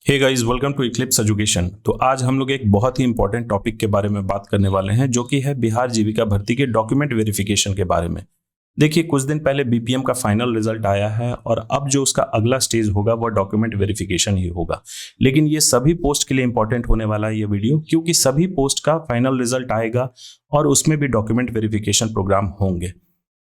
Hey guys, welcome to Eclipse Education. तो आज हम लोग एक बहुत ही इंपॉर्टेंट टॉपिक के बारे में बात करने वाले हैं, जो कि है बिहार जीविका भर्ती के डॉक्यूमेंट वेरिफिकेशन के बारे में। देखिए, कुछ दिन पहले बीपीएम का फाइनल रिजल्ट आया है और अब जो उसका अगला स्टेज होगा वह डॉक्यूमेंट वेरिफिकेशन ही होगा। लेकिन ये सभी पोस्ट के लिए इंपॉर्टेंट होने वाला है ये वीडियो, क्योंकि सभी पोस्ट का फाइनल रिजल्ट आएगा और उसमें भी डॉक्यूमेंट वेरिफिकेशन प्रोग्राम होंगे।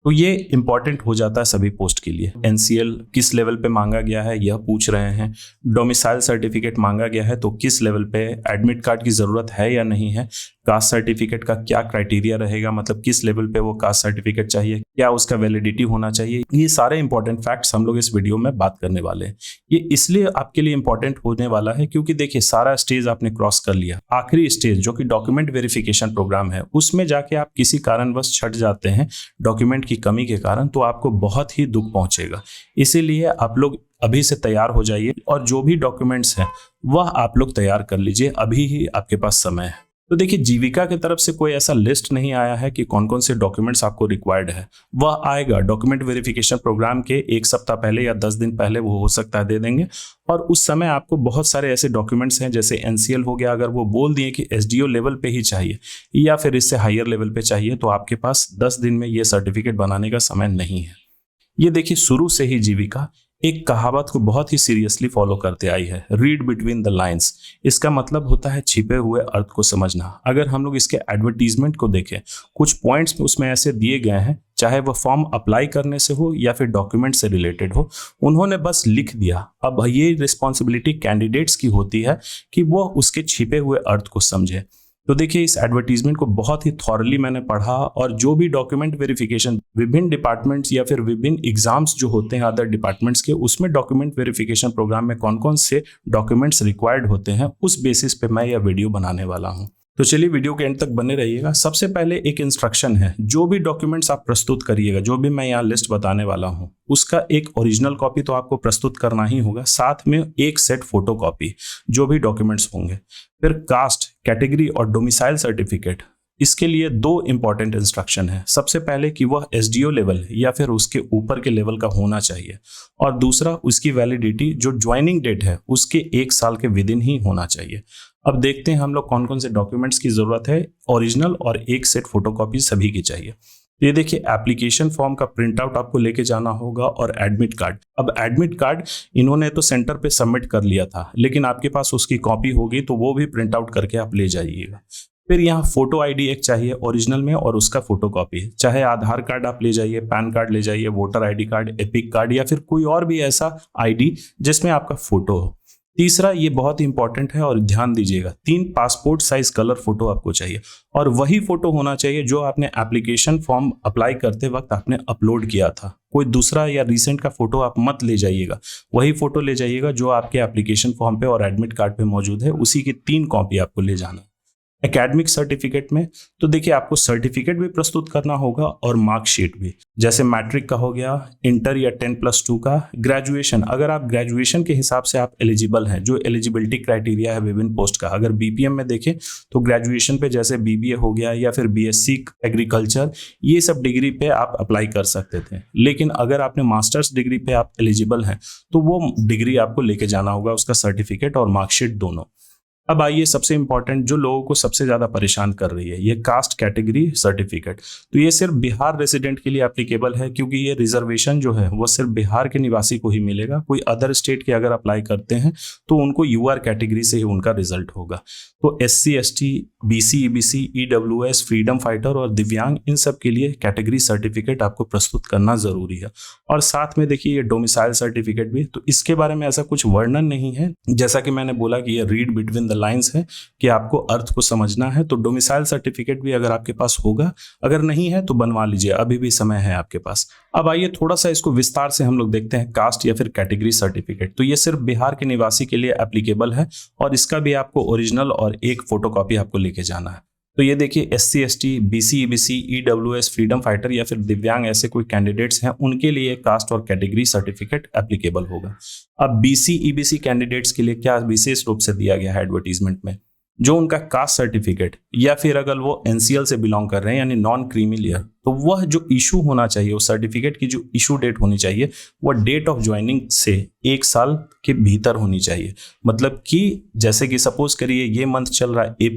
तो ये इंपॉर्टेंट हो जाता है सभी पोस्ट के लिए। एनसीएल किस लेवल पे मांगा गया है यह पूछ रहे हैं, डोमिसाइल सर्टिफिकेट मांगा गया है तो किस लेवल पे, एडमिट कार्ड की जरूरत है या नहीं है, कास्ट सर्टिफिकेट का क्या क्राइटेरिया रहेगा, मतलब किस लेवल पे वो कास्ट सर्टिफिकेट चाहिए, क्या उसका वैलिडिटी होना चाहिए। ये सारे इंपॉर्टेंट फैक्ट्स हम लोग इस वीडियो में बात करने वाले हैं। ये इसलिए आपके लिए इंपॉर्टेंट होने वाला है क्योंकि देखिए, सारा स्टेज आपने क्रॉस कर लिया। आखिरी स्टेज जो कि डॉक्यूमेंट वेरिफिकेशन प्रोग्राम है, उसमें जाके आप किसी कारणवश छट जाते हैं डॉक्यूमेंट की कमी के कारण, तो आपको बहुत ही दुख पहुंचेगा। इसीलिए आप लोग अभी से तैयार हो जाइए और जो भी डॉक्यूमेंट्स हैं वह आप लोग तैयार कर लीजिए, अभी ही आपके पास समय है। तो देखिए, जीविका की तरफ से कोई ऐसा लिस्ट नहीं आया है कि कौन कौन से डॉक्यूमेंट्स आपको रिक्वायर्ड है। वह आएगा डॉक्यूमेंट वेरिफिकेशन प्रोग्राम के एक सप्ताह पहले या 10 दिन पहले, वो हो सकता है दे देंगे। और उस समय आपको बहुत सारे ऐसे डॉक्यूमेंट्स हैं, जैसे एनसीएल हो गया, अगर वो बोल दिए कि एसडीओ लेवल पे ही चाहिए या फिर इससे हायर लेवल पे चाहिए, तो आपके पास 10 दिन में ये सर्टिफिकेट बनाने का समय नहीं है। ये देखिए, शुरू से ही जीविका एक कहावत को बहुत ही सीरियसली फॉलो करते आई है, रीड बिटवीन द लाइंस। इसका मतलब होता है छिपे हुए अर्थ को समझना। अगर हम लोग इसके एडवर्टीजमेंट को देखें, कुछ पॉइंट्स उसमें ऐसे दिए गए हैं, चाहे वह फॉर्म अप्लाई करने से हो या फिर डॉक्यूमेंट से रिलेटेड हो, उन्होंने बस लिख दिया। अब ये रिस्पॉन्सिबिलिटी कैंडिडेट्स की होती है कि वो उसके छिपे हुए अर्थ को समझे। तो देखिए, इस एडवर्टीजमेंट को बहुत ही थॉरली मैंने पढ़ा, और जो भी डॉक्यूमेंट वेरिफिकेशन विभिन्न डिपार्टमेंट्स या फिर विभिन्न एग्जाम्स जो होते हैं अदर डिपार्टमेंट्स के, उसमें डॉक्यूमेंट वेरिफिकेशन प्रोग्राम में कौन कौन से डॉक्यूमेंट्स रिक्वायर्ड होते हैं, उस बेसिस पे मैं यह वीडियो बनाने वाला हूँ। तो चलिए, वीडियो के एंड तक बने रहिएगा। सबसे पहले एक इंस्ट्रक्शन है, जो भी डॉक्यूमेंट्स आप प्रस्तुत करिएगा, जो भी मैं यहाँ लिस्ट बताने वाला हूँ, उसका एक ओरिजिनल कॉपी तो आपको प्रस्तुत करना ही होगा, साथ में एक सेट फोटो कॉपी जो भी डॉक्यूमेंट्स होंगे। फिर कास्ट, कैटेगरी और डोमिसाइल सर्टिफिकेट, इसके लिए 2 इंपॉर्टेंट इंस्ट्रक्शन है। सबसे पहले कि वह एसडीओ लेवल या फिर उसके ऊपर के लेवल का होना चाहिए, और दूसरा उसकी वैलिडिटी जो ज्वाइनिंग डेट है उसके 1 साल के विद इन ही होना चाहिए। अब देखते हैं हम लोग कौन कौन से डॉक्यूमेंट्स की जरूरत है। ओरिजिनल और एक सेट फोटोकॉपी सभी की चाहिए। ये देखिए, एप्लीकेशन फॉर्म का प्रिंट आउट आपको लेके जाना होगा और एडमिट कार्ड। अब एडमिट कार्ड इन्होंने तो सेंटर पे सबमिट कर लिया था, लेकिन आपके पास उसकी कॉपी होगी तो वो भी प्रिंट आउट करके आप ले जाइएगा। फिर यहाँ फोटो आईडी एक चाहिए ओरिजिनल में और उसका फोटो कॉपी, चाहे आधार कार्ड आप ले जाइए, पैन कार्ड ले जाइए, voter ID card, epic card या फिर कोई और भी ऐसा आईडी जिसमें आपका फोटो हो। तीसरा, ये बहुत इंपॉर्टेंट है और ध्यान दीजिएगा, 3 पासपोर्ट साइज कलर फोटो आपको चाहिए, और वही फोटो होना चाहिए जो आपने एप्लीकेशन फॉर्म अप्लाई करते वक्त आपने अपलोड किया था। कोई दूसरा या रिसेंट का फोटो आप मत ले जाइएगा, वही फोटो ले जाइएगा जो आपके एप्लीकेशन फॉर्म पे और एडमिट कार्ड पे मौजूद है, उसी की 3 कॉपी आपको ले जाना। एकेडमिक सर्टिफिकेट में तो देखिए, आपको सर्टिफिकेट भी प्रस्तुत करना होगा और मार्कशीट भी, जैसे मैट्रिक का हो गया, इंटर या 10+2 का, ग्रेजुएशन अगर आप ग्रेजुएशन के हिसाब से आप एलिजिबल हैं, जो एलिजिबिलिटी क्राइटेरिया है विभिन्न पोस्ट का। अगर बीपीएम में देखें तो ग्रेजुएशन पे जैसे बीबीए हो गया या फिर बीएससी एग्रीकल्चर, ये सब डिग्री पे आप अप्लाई कर सकते थे। लेकिन अगर आपने मास्टर्स डिग्री पे आप एलिजिबल हैं तो वो डिग्री आपको लेके जाना होगा, उसका सर्टिफिकेट और मार्कशीट दोनों। अब आइए, सबसे इंपॉर्टेंट जो लोगों को सबसे ज्यादा परेशान कर रही है, ये कास्ट कैटेगरी सर्टिफिकेट। तो ये सिर्फ बिहार रेसिडेंट के लिए एप्लीकेबल है, क्योंकि ये रिजर्वेशन जो है वो सिर्फ बिहार के निवासी को ही मिलेगा। कोई अदर स्टेट के अगर अप्लाई करते हैं तो उनको यूआर कैटेगरी से ही उनका रिजल्ट होगा। तो SC ST, BC EBC, EWS, freedom fighter और दिव्यांग, इन सब के लिए कैटेगरी सर्टिफिकेट आपको प्रस्तुत करना जरूरी है। और साथ में देखिए, ये डोमिसाइल सर्टिफिकेट भी, तो इसके बारे में ऐसा कुछ वर्णन नहीं है, जैसा कि मैंने बोला कि ये रीड बिटवीन द लाइंस है कि आपको अर्थ को समझना है। तो डोमिसाइल सर्टिफिकेट भी अगर आपके पास होगा, अगर नहीं है तो बनवा लीजिए, अभी भी समय है आपके पास। अब आइए, थोड़ा सा इसको विस्तार से हम लोग देखते हैं। कास्ट या फिर कैटेगरी सर्टिफिकेट, तो ये सिर्फ बिहार के निवासी के लिए एप्लीकेबल है, और इसका भी आपको ओरिजिनल और एक फोटोकॉपी आपको लेके जाना है। तो ये देखिए, SC ST, BC EBC, EWS, freedom fighter या फिर दिव्यांग, ऐसे कोई कैंडिडेट्स हैं, उनके लिए कास्ट और कैटेगरी सर्टिफिकेट एप्लीकेबल होगा। अब BC EBC कैंडिडेट्स के लिए क्या विशेष रूप से दिया गया है एडवर्टीजमेंट में, जो उनका कास्ट सर्टिफिकेट या फिर अगर वो एनसीएल से बिलोंग कर रहे हैं यानी नॉन क्रीमी लेयर, तो वह जो इशू होना चाहिए, उस सर्टिफिकेट की जो इशू डेट होनी चाहिए वह डेट ऑफ ज्वाइनिंग से 1 साल के भीतर होनी चाहिए। मतलब कि जैसे कि सपोज करिए ये मंथ चल रहा है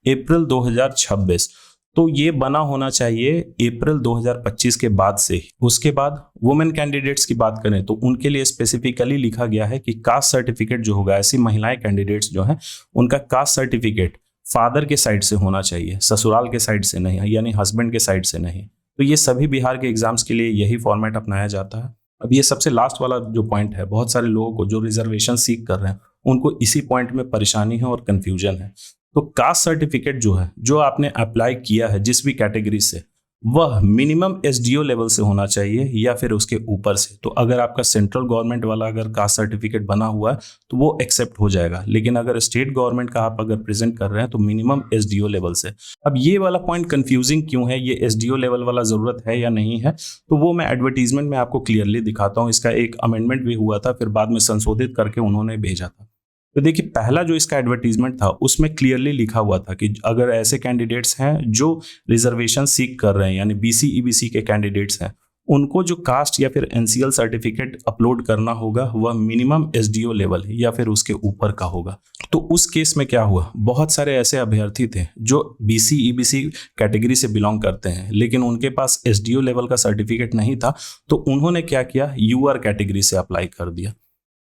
अप्रैल 2026, तो ये बना होना चाहिए अप्रैल 2025 के बाद से। उसके बाद वुमेन कैंडिडेट्स की बात करें तो उनके लिए स्पेसिफिकली लिखा गया है कि कास्ट सर्टिफिकेट जो होगा, ऐसी महिलाएं कैंडिडेट्स जो हैं उनका कास्ट सर्टिफिकेट फादर के साइड से होना चाहिए, ससुराल के साइड से नहीं, यानी हस्बैंड के साइड से नहीं। तो ये सभी बिहार के एग्जाम्स के लिए यही फॉर्मेट अपनाया जाता है। अब ये सबसे लास्ट वाला जो पॉइंट है, बहुत सारे लोगों को जो रिजर्वेशन सीख कर रहे हैं उनको इसी पॉइंट में परेशानी है और कंफ्यूजन है। तो कास्ट सर्टिफिकेट जो है, जो आपने अप्लाई किया है जिस भी कैटेगरी से, वह मिनिमम एसडीओ लेवल से होना चाहिए या फिर उसके ऊपर से। तो अगर आपका सेंट्रल गवर्नमेंट वाला अगर कास्ट सर्टिफिकेट बना हुआ है तो वो एक्सेप्ट हो जाएगा, लेकिन अगर स्टेट गवर्नमेंट का आप अगर प्रेजेंट कर रहे हैं तो मिनिमम एसडीओ लेवल से। अब ये वाला पॉइंट कंफ्यूजिंग क्यों है, ये एसडीओ लेवल वाला जरूरत है या नहीं है, तो वो मैं एडवर्टीजमेंट में आपको क्लियरली दिखाता हूँ। इसका एक अमेंडमेंट भी हुआ था, फिर बाद में संशोधित करके उन्होंने भेजा था। तो देखिए, पहला जो इसका एडवर्टीजमेंट था उसमें क्लियरली लिखा हुआ था कि अगर ऐसे कैंडिडेट्स हैं जो रिजर्वेशन सीख कर रहे हैं, यानी बीसी ईबीसी के कैंडिडेट्स हैं, उनको जो कास्ट या फिर एनसीएल सर्टिफिकेट अपलोड करना होगा वह मिनिमम एसडीओ लेवल या फिर उसके ऊपर का होगा। तो उस केस में क्या हुआ, बहुत सारे ऐसे अभ्यर्थी थे जो बीसी ईबीसी कैटेगरी से बिलोंग करते हैं लेकिन उनके पास एसडीओ लेवल का सर्टिफिकेट नहीं था, तो उन्होंने क्या किया, यूआर कैटेगरी से अप्लाई कर दिया।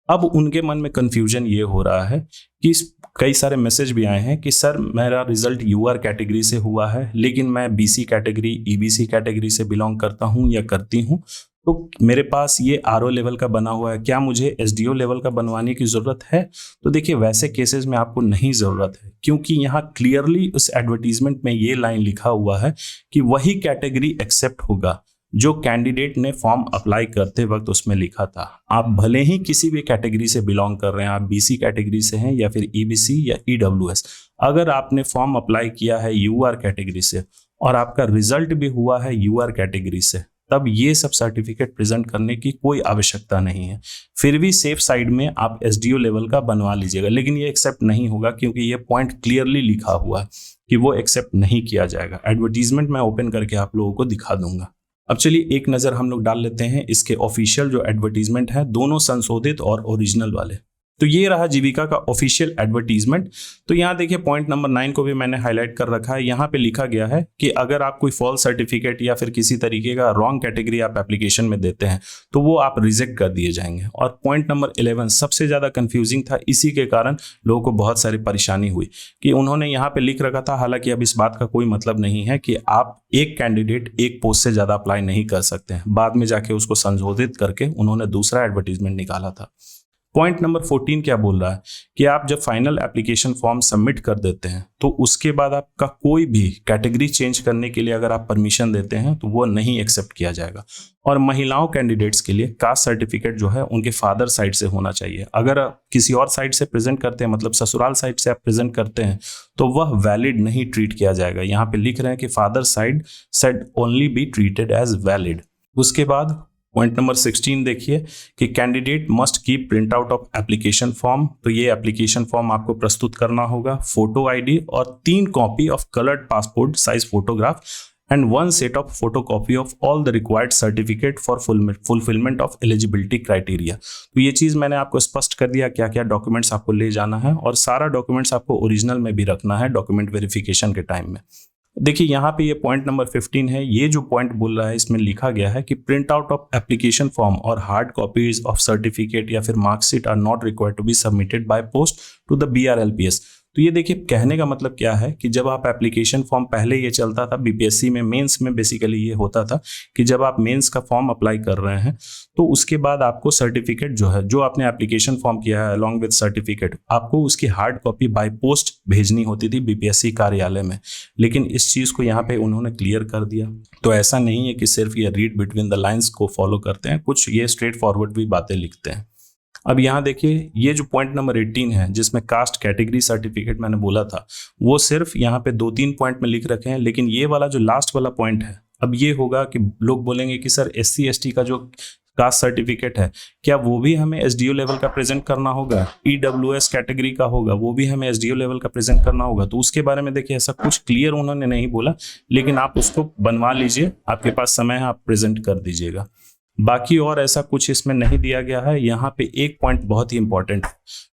अब उनके मन में कंफ्यूजन ये हो रहा है कि कई सारे मैसेज भी आए हैं कि सर मेरा रिजल्ट यूआर कैटेगरी से हुआ है लेकिन मैं बीसी कैटेगरी ईबीसी कैटेगरी से बिलोंग करता हूं या करती हूं, तो मेरे पास ये आरओ लेवल का बना हुआ है, क्या मुझे एसडीओ लेवल का बनवाने की ज़रूरत है? तो देखिए, वैसे केसेस में आपको नहीं ज़रूरत है, क्योंकि यहाँ क्लियरली उस एडवर्टीजमेंट में ये लाइन लिखा हुआ है कि वही कैटेगरी एक्सेप्ट होगा जो कैंडिडेट ने फॉर्म अप्लाई करते वक्त उसमें लिखा था। आप भले ही किसी भी कैटेगरी से बिलोंग कर रहे हैं, आप बीसी कैटेगरी से हैं या फिर ईबीसी या ईडब्ल्यूएस, अगर आपने फॉर्म अप्लाई किया है यूआर कैटेगरी से और आपका रिजल्ट भी हुआ है यूआर कैटेगरी से, तब ये सब सर्टिफिकेट प्रेजेंट करने की कोई आवश्यकता नहीं है। फिर भी सेफ साइड में आप एसडीओ लेवल का बनवा लीजिएगा, लेकिन ये एक्सेप्ट नहीं होगा क्योंकि ये पॉइंट क्लियरली लिखा हुआ है कि वो एक्सेप्ट नहीं किया जाएगा। एडवर्टीजमेंट मैं ओपन करके आप लोगों को दिखा दूंगा। अब चलिए एक नज़र हम लोग डाल लेते हैं इसके ऑफिशियल जो एडवर्टीजमेंट है, दोनों संशोधित और ओरिजिनल वाले। तो ये रहा जीविका का ऑफिशियल एडवर्टीजमेंट। तो यहाँ देखिए पॉइंट नंबर 9 को भी मैंने हाईलाइट कर रखा है। यहाँ पे लिखा गया है कि अगर आप कोई फॉल्स सर्टिफिकेट या फिर किसी तरीके का रॉन्ग कैटेगरी आप एप्लीकेशन में देते हैं तो वो आप रिजेक्ट कर दिए जाएंगे। और पॉइंट नंबर 11 सबसे ज़्यादा कन्फ्यूजिंग था, इसी के कारण लोगों को बहुत सारी परेशानी हुई कि उन्होंने यहाँ पे लिख रखा था, हालांकि अब इस बात का कोई मतलब नहीं है कि आप एक कैंडिडेट एक पोस्ट से ज़्यादा अप्लाई नहीं कर सकते हैं। बाद में जाके उसको संशोधित करके उन्होंने दूसरा एडवर्टीजमेंट निकाला था। पॉइंट नंबर 14 क्या बोल रहा है कि आप जब फाइनल एप्लीकेशन फॉर्म सबमिट कर देते हैं तो उसके बाद आपका कोई भी कैटेगरी चेंज करने के लिए अगर आप परमिशन देते हैं तो वो नहीं एक्सेप्ट किया जाएगा। और महिलाओं कैंडिडेट्स के लिए कास्ट सर्टिफिकेट जो है उनके फादर साइड से होना चाहिए। अगर आप किसी और साइड से प्रेजेंट करते हैं, मतलब ससुराल साइड से आप प्रेजेंट करते हैं, तो वह वैलिड नहीं ट्रीट किया जाएगा। यहाँ पे लिख रहे हैं कि father side said only be treated as valid. उसके बाद पॉइंट नंबर 16 देखिए कि candidate must keep print out of application form. तो ये एप्लीकेशन फॉर्म आपको प्रस्तुत करना होगा, फोटो आईडी और 3 copy of coloured passport size photograph and 1 set of photocopy of all the required certificate for fulfilment of eligibility criteria. तो ये चीज़ मैंने आपको स्पष्ट कर दिया क्या क्या डॉक्यूमेंट्स आपको ले जाना है, और सारा डॉक्यूमेंट्स आपको ओरिजिनल में भी रखना है डॉक्यूमेंट वेरिफिकेशन के टाइम में। देखिए यहाँ पे ये पॉइंट नंबर 15 है। ये जो पॉइंट बोल रहा है इसमें लिखा गया है कि print out of application form और हार्ड कॉपीज ऑफ सर्टिफिकेट या फिर marksheet are not required to be submitted by post to the BRLPS। तो ये देखिए कहने का मतलब क्या है कि जब आप एप्लीकेशन फॉर्म, पहले ये चलता था बीपीएससी में, मेंस में बेसिकली ये होता था कि जब आप मेंस का फॉर्म अप्लाई कर रहे हैं तो उसके बाद आपको सर्टिफिकेट जो है, जो आपने एप्लीकेशन फॉर्म किया है अलॉन्ग विद सर्टिफिकेट, आपको उसकी हार्ड कॉपी बाय पोस्ट भेजनी होती थी बीपीएससी कार्यालय में। लेकिन इस चीज़ को यहाँ पे उन्होंने क्लियर कर दिया। तो ऐसा नहीं है कि सिर्फ ये रीड बिटवीन द लाइन्स को फॉलो करते हैं, कुछ ये स्ट्रेट फॉरवर्ड भी बातें लिखते हैं। अब यहाँ देखिए ये जो पॉइंट नंबर 18 है जिसमें कास्ट कैटेगरी सर्टिफिकेट मैंने बोला था, वो सिर्फ यहाँ पे 2-3 पॉइंट में लिख रखे हैं। लेकिन ये वाला जो लास्ट वाला पॉइंट है, अब ये होगा कि लोग बोलेंगे कि सर SC ST का जो कास्ट सर्टिफिकेट है, क्या वो भी हमें एसडीओ लेवल का प्रेजेंट करना होगा? ईडब्ल्यूएस कैटेगरी का होगा, वो भी हमें एसडीओ लेवल का प्रेजेंट करना होगा। तो उसके बारे में देखिए ऐसा कुछ क्लियर उन्होंने नहीं बोला, लेकिन आप उसको बनवा लीजिए, आपके पास समय है, आप प्रेजेंट कर दीजिएगा। बाकी और ऐसा कुछ इसमें नहीं दिया गया है। यहाँ पे एक पॉइंट बहुत ही इंपॉर्टेंट है,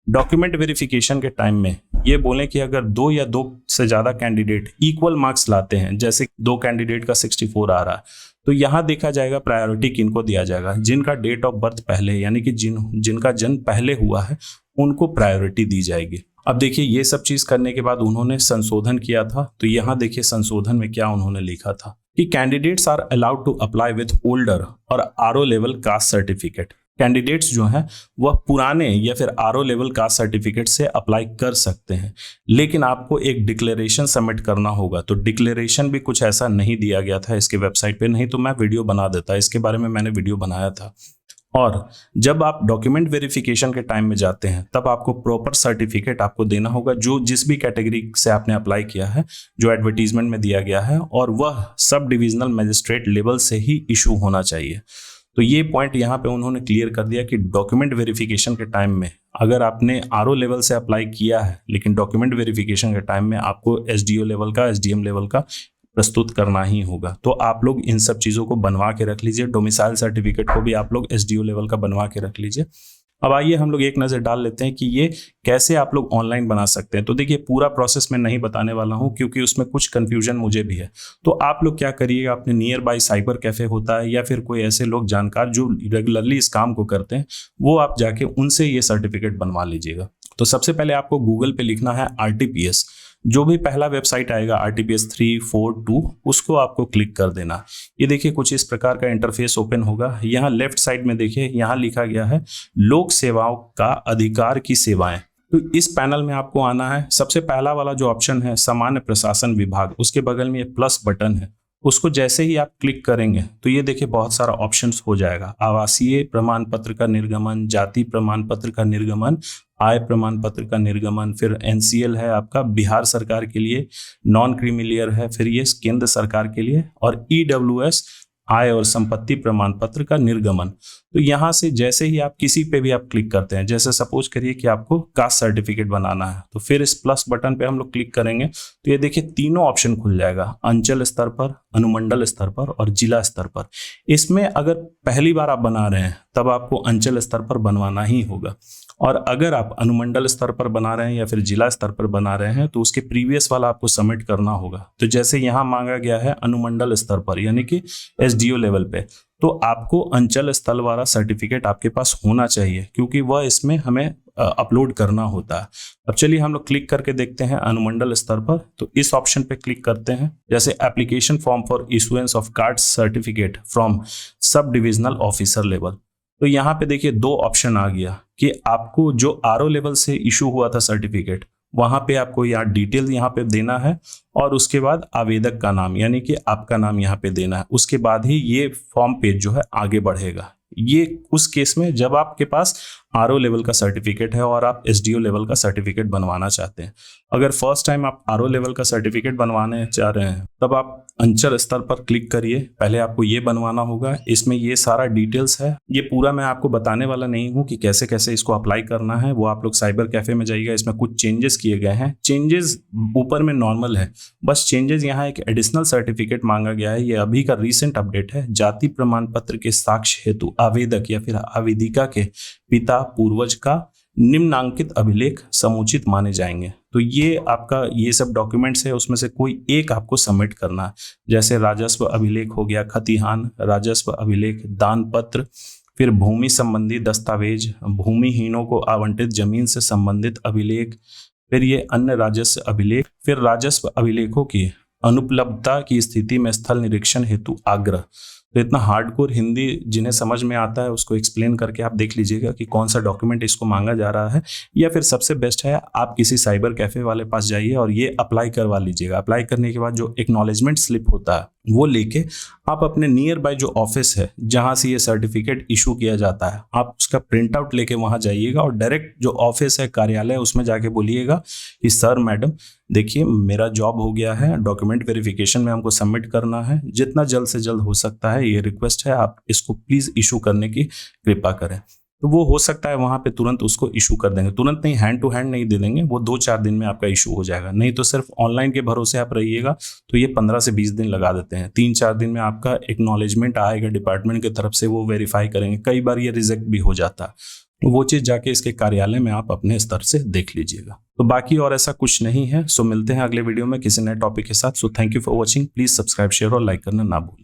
डॉक्यूमेंट वेरिफिकेशन के टाइम में ये बोलें कि अगर 2 या 2 से ज़्यादा कैंडिडेट इक्वल मार्क्स लाते हैं, जैसे 2 कैंडिडेट का 64 आ रहा है, तो यहाँ देखा जाएगा प्रायोरिटी किनको दिया जाएगा, जिनका डेट ऑफ बर्थ पहले, यानी कि जिनका जन्म पहले हुआ है उनको प्रायोरिटी दी जाएगी। अब देखिए ये सब चीज़ करने के बाद उन्होंने संशोधन किया था, तो यहाँ देखिए संशोधन में क्या उन्होंने लिखा था कि candidates are allowed to apply with older और RO level caste certificate. Candidates जो हैं वह पुराने या फिर आरओ लेवल कास्ट सर्टिफिकेट से अप्लाई कर सकते हैं, लेकिन आपको एक डिक्लेरेशन सबमिट करना होगा। तो डिक्लेरेशन भी कुछ ऐसा नहीं दिया गया था इसके वेबसाइट पे, नहीं तो मैं वीडियो बना देता, इसके बारे में मैंने वीडियो बनाया था। और जब आप डॉक्यूमेंट वेरिफिकेशन के टाइम में जाते हैं तब आपको प्रॉपर सर्टिफिकेट आपको देना होगा, जो जिस भी कैटेगरी से आपने अप्लाई किया है, जो एडवर्टीजमेंट में दिया गया है, और वह सब डिविजनल मजिस्ट्रेट लेवल से ही इशू होना चाहिए। तो ये पॉइंट यहाँ पे उन्होंने क्लियर कर दिया कि डॉक्यूमेंट वेरिफिकेशन के टाइम में अगर आपने आरओ लेवल से अप्लाई किया है, लेकिन डॉक्यूमेंट वेरिफिकेशन के टाइम में आपको एसडीओ लेवल का, एसडीएम लेवल का प्रस्तुत करना ही होगा। तो आप लोग इन सब चीज़ों को बनवा के रख लीजिए। डोमिसाइल सर्टिफिकेट को भी आप लोग एसडीओ लेवल का बनवा के रख लीजिए। अब आइए हम लोग एक नज़र डाल लेते हैं कि ये कैसे आप लोग ऑनलाइन बना सकते हैं। तो देखिए पूरा प्रोसेस मैं नहीं बताने वाला हूँ क्योंकि उसमें कुछ कन्फ्यूजन मुझे भी है। तो आप लोग क्या करिएगा, अपने नियर बाय साइबर कैफ़े होता है या फिर कोई ऐसे लोग जानकार जो रेगुलरली इस काम को करते हैं, वो आप जाके उनसे ये सर्टिफिकेट बनवा लीजिएगा। तो सबसे पहले आपको गूगल पे लिखना है RTPS, जो भी पहला वेबसाइट आएगा RTPS 342, उसको आपको क्लिक कर देना। ये देखिए कुछ इस प्रकार का इंटरफेस ओपन होगा। यहाँ लेफ्ट साइड में देखिए यहाँ लिखा गया है लोक सेवाओं का अधिकार की सेवाएं। तो इस पैनल में आपको आना है। सबसे पहला वाला जो ऑप्शन है सामान्य प्रशासन विभाग, उसके बगल में ये प्लस बटन है, उसको जैसे ही आप क्लिक करेंगे तो ये देखिए बहुत सारा ऑप्शंस हो जाएगा। आवासीय प्रमाण पत्र का निर्गमन, जाति प्रमाण पत्र का निर्गमन, आय प्रमाण पत्र का निर्गमन, फिर NCL है आपका बिहार सरकार के लिए, नॉन क्रीमिलियर है, फिर ये केंद्र सरकार के लिए, और EWS आय और संपत्ति प्रमाण पत्र का निर्गमन। तो यहाँ से जैसे ही आप किसी पे भी आप क्लिक करते हैं, जैसे सपोज करिए कि आपको कास्ट सर्टिफिकेट बनाना है, तो फिर इस प्लस बटन पे हम लोग क्लिक करेंगे तो ये देखिए तीनों ऑप्शन खुल जाएगा, अंचल स्तर पर, अनुमंडल स्तर पर और जिला स्तर पर। इसमें अगर पहली बार आप बना रहे हैं तब आपको अंचल स्तर पर बनवाना ही होगा, और अगर आप अनुमंडल स्तर पर बना रहे हैं या फिर जिला स्तर पर बना रहे हैं तो उसके प्रीवियस वाला आपको सबमिट करना होगा। तो जैसे यहाँ मांगा गया है अनुमंडल स्तर पर यानी कि एसडीओ लेवल पे, तो आपको अंचल स्तर वाला सर्टिफिकेट आपके पास होना चाहिए क्योंकि वह इसमें हमें अपलोड करना होता है। अब चलिए हम लोग क्लिक करके देखते हैं अनुमंडल स्तर पर। तो इस ऑप्शन पे क्लिक करते हैं, जैसे application form for issuance of card certificate from sub divisional officer level. तो यहाँ पे देखिए 2 ऑप्शन आ गया कि आपको जो आरओ लेवल से इशू हुआ था सर्टिफिकेट, वहाँ पे आपको यहाँ डिटेल यहाँ पे देना है और उसके बाद आवेदक का नाम यानी कि आपका नाम यहाँ पे देना है। उसके बाद ही ये फॉर्म पेज जो है आगे बढ़ेगा। ये उस केस में जब आपके पास आरओ लेवल का सर्टिफिकेट है और आप एसडीओ लेवल का सर्टिफिकेट बनवाना चाहते हैं। अगर फर्स्ट टाइम आप आरओ लेवल का सर्टिफिकेट बनवाने चाह रहे हैं तब आप अंचल स्तर पर क्लिक करिए। पहले आपको ये बनवाना होगा, इसमें ये सारा डिटेल्स है। ये पूरा मैं आपको बताने वाला नहीं हूँ कि कैसे कैसे इसको अप्लाई करना है, वो आप लोग साइबर कैफे में जाइएगा। इसमें कुछ चेंजेस किए गए हैं, चेंजेस ऊपर में नॉर्मल है, बस चेंजेस यहाँ एक एडिशनल सर्टिफिकेट मांगा गया है। ये अभी का रिसेंट अपडेट है। जाति प्रमाण पत्र के साक्ष्य हेतु आवेदक या फिर आवेदिका के पिता पूर्वज का निम्नांकित अभिलेख समुचित माने जाएंगे। तो ये आपका ये सब डॉक्यूमेंट्स है, उसमें से कोई एक आपको सबमिट करना है। जैसे राजस्व अभिलेख हो गया, खतिहान राजस्व अभिलेख, दान पत्र, फिर भूमि संबंधी दस्तावेज, भूमिहीनों को आवंटित जमीन से संबंधित अभिलेख, फिर ये अन्य राजस्व अभिलेख, फिर राजस्व अभिलेखों की अनुपलब्धता की स्थिति में स्थल निरीक्षण हेतु आग्रह। तो इतना हार्डकोर हिंदी जिन्हें समझ में आता है उसको एक्सप्लेन करके आप देख लीजिएगा कि कौन सा डॉक्यूमेंट इसको मांगा जा रहा है। या फिर सबसे बेस्ट है आप किसी साइबर कैफे वाले पास जाइए और ये अप्लाई करवा लीजिएगा। अप्लाई करने के बाद जो एक्नॉलेजमेंट स्लिप होता है वो लेके आप अपने नियर बाय जो ऑफिस है जहां से ये सर्टिफिकेट इशू किया जाता है, आप उसका प्रिंट आउट लेके वहां जाइएगा और डायरेक्ट जो ऑफिस है, कार्यालय, उसमें जाके बोलिएगा कि सर मैडम देखिए मेरा जॉब हो गया है, डॉक्यूमेंट वेरिफिकेशन में हमको सबमिट करना है, जितना जल्द से जल्द हो सकता है ये रिक्वेस्ट है, आप इसको प्लीज इशू करने की कृपा करें। तो वो हो सकता है वहां पे तुरंत उसको इशू कर देंगे, तुरंत नहीं, हैंड टू हैंड नहीं दे देंगे, वो 2-4 दिन में आपका इशू हो जाएगा। नहीं तो सिर्फ ऑनलाइन के भरोसे आप रहिएगा तो ये 15 से 20 दिन लगा देते हैं। 3-4 दिन में आपका एक्नॉलेजमेंट आएगा डिपार्टमेंट की तरफ से, वो वेरीफाई करेंगे, कई बार ये रिजेक्ट भी हो जाता है। तो वो चीज़ जाके इसके कार्यालय में आप अपने स्तर से देख लीजिएगा। तो बाकी और ऐसा कुछ नहीं है। सो मिलते हैं अगले वीडियो में किसी नए टॉपिक के साथ। So thank you for watching. Please subscribe, share और लाइक करना ना भूलें।